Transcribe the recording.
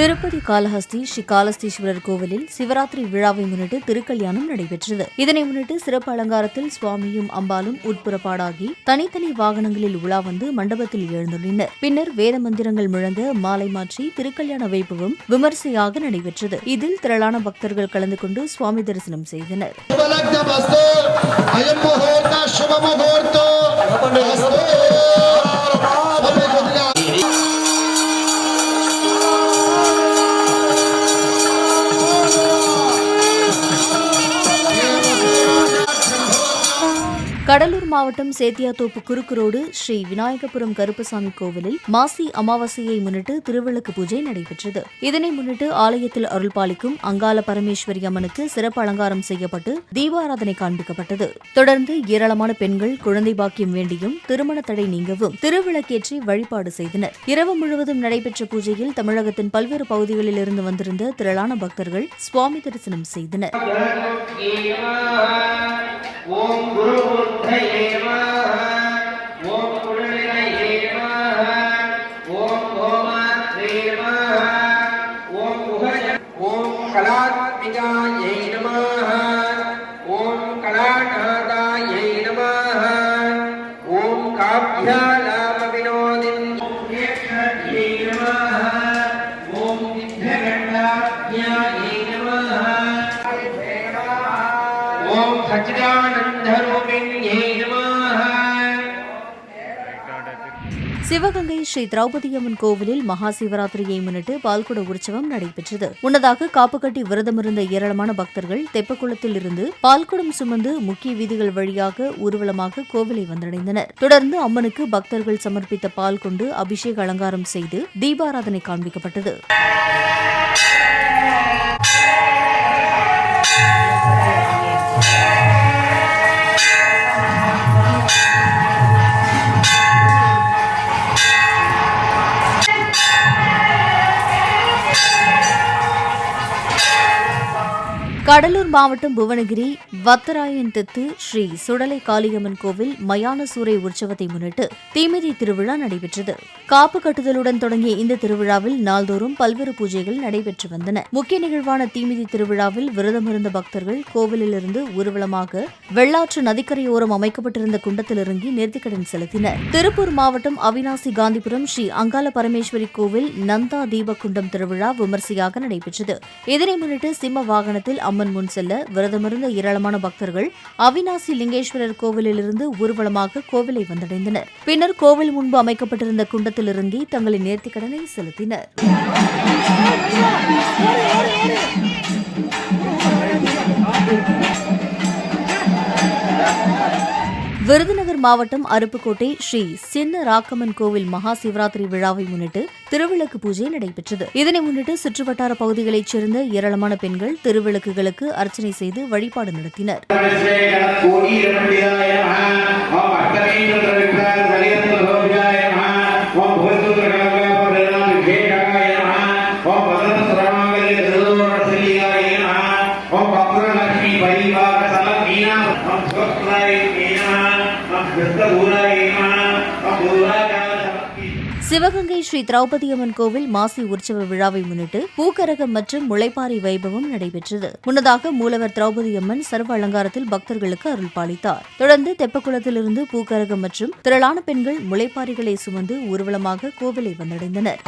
திருப்பதி காளஹஸ்தி ஸ்ரீ காளஹஸ்தீஸ்வரர் கோவிலில் சிவராத்திரி விழாவை முன்னிட்டு திருக்கல்யாணம் நடைபெற்றது. இதனை முன்னிட்டு சிறப்பு அலங்காரத்தில் சுவாமியும் அம்பாலும் உட்புறப்பாடாகி தனித்தனி வாகனங்களில் உலா வந்து மண்டபத்தில் எழுந்துள்ளனர். பின்னர் வேத மந்திரங்கள் முழங்க மாலை மாற்றி திருக்கல்யாண வைபவம் விமர்சையாக நடைபெற்றது. இதில் திரளான பக்தர்கள் கலந்து கொண்டு சுவாமி தரிசனம் செய்தனர். கடலூர் மாவட்டம் சேத்தியாத்தோப்பு குறுக்கு ரோடு ஸ்ரீ விநாயகபுரம் கருப்பசாமி கோவிலில் மாசி அமாவாசையை முன்னிட்டு திருவிளக்கு பூஜை நடைபெற்றது. இதனை முன்னிட்டு ஆலயத்தில் அருள்பாலிக்கும் அங்காள பரமேஸ்வரி அம்மனுக்கு சிறப்பு அலங்காரம் செய்யப்பட்டு தீபாராதனை காண்பிக்கப்பட்டது. தொடர்ந்து ஏராளமான பெண்கள் குழந்தை பாக்கியம் வேண்டியும் திருமண தடை நீங்கவும் திருவிளக்கேற்றி வழிபாடு செய்தனர். இரவு முழுவதும் நடைபெற்ற பூஜையில் தமிழகத்தின் பல்வேறு பகுதிகளில் இருந்து வந்திருந்த திரளான பக்தர்கள் சுவாமி தரிசனம் செய்தனர். ஓம் குரு புத்தயே நமः ஓம் குருநிலையே நமः ஓம் கோமாத்ரே நமः ஓம் குஹஜ ஓம் கலாத்மிகாயே நமः ஓம் கலாநாதாயே நமः ஓம் காப்யாலாப வினோதின் ஏக்ஷயே நமः ஓம் வித்யகண்டாத்யாயே நமः ஓம் சிவகங்கை ஸ்ரீ திரௌபதியம்மன் கோவிலில் மகா சிவராத்திரியை முன்னிட்டு பால்குட உற்சவம் நடைபெற்றது. முன்னதாக காப்புக்கட்டி விரதமிருந்த ஏராளமான பக்தர்கள் தெப்பக்குளத்தில் இருந்து பால்குடம் சுமந்து முக்கிய வீதிகள் வழியாக ஊர்வலமாக கோவிலை வந்தடைந்தனர். தொடர்ந்து அம்மனுக்கு பக்தர்கள் சமர்ப்பித்த பால் கொண்டு அபிஷேக அலங்காரம் செய்து தீபாராதனை காண்பிக்கப்பட்டது. கடலூர் மாவட்டம் புவனகிரி வத்தராயன்தித்து ஸ்ரீ சுடலை காளியம்மன் கோவில் மயான சூறை உற்சவத்தை முன்னிட்டு தீமிதி திருவிழா நடைபெற்றது. காப்பு கட்டுதலுடன் தொடங்கிய இந்த திருவிழாவில் நாள்தோறும் பல்வேறு பூஜைகள் நடைபெற்று வந்தன. முக்கிய நிகழ்வான தீமிதி திருவிழாவில் விரதமிருந்த பக்தர்கள் கோவிலிலிருந்து ஊர்வலமாக வெள்ளாற்று நதிக்கரையோரம் அமைக்கப்பட்டிருந்த குண்டத்தில் இறங்கி நேர்த்திக்கடன் செலுத்தினர். திருப்பூர் மாவட்டம் அவினாசி காந்திபுரம் ஸ்ரீ அங்காள பரமேஸ்வரி கோவில் நந்தா தீபகுண்டம் திருவிழா விமர்சையாக நடைபெற்றது. இதனை முன்னிட்டு சிம்ம வாகனத்தில் அம்மன் முன் செல்ல விரதமிருந்த ஏராளமான பக்தர்கள் அவினாசி லிங்கேஸ்வரர் கோவிலிலிருந்து ஊர்வலமாக கோவிலை வந்தடைந்தனர். பின்னர் கோவில் முன்பு அமைக்கப்பட்டிருந்த குண்டத்தில் இறங்கி தங்களின் நேர்த்திக்கடனை செலுத்தினர். விருதுநகர் மாவட்டம் அருப்புக்கோட்டை ஸ்ரீ சின்ன ராக்கம்மன் கோவில் மகா சிவராத்திரி விழாவை முன்னிட்டு திருவிளக்கு பூஜை நடைபெற்றது. இதனை முன்னிட்டு சுற்றுவட்டார பகுதிகளைச் சேர்ந்த ஏராளமான பெண்கள் திருவிளக்குகளுக்கு அர்ச்சனை செய்து வழிபாடு நடத்தினர். சிவகங்கை ஸ்ரீ திரௌபதியம்மன் கோவில் மாசி உற்சவ விழாவை முன்னிட்டு பூக்கரகம் மற்றும் முளைப்பாரி வைபவம் நடைபெற்றது. முன்னதாக மூலவர் திரௌபதியம்மன் சர்வ அலங்காரத்தில் பக்தர்களுக்கு அருள் பாலித்தார். தொடர்ந்து தெப்பக்குளத்திலிருந்து பூக்கரகம் மற்றும் திரளான பெண்கள் முளைப்பாரிகளை சுமந்து ஊர்வலமாக கோவிலை வந்தடைந்தனர்.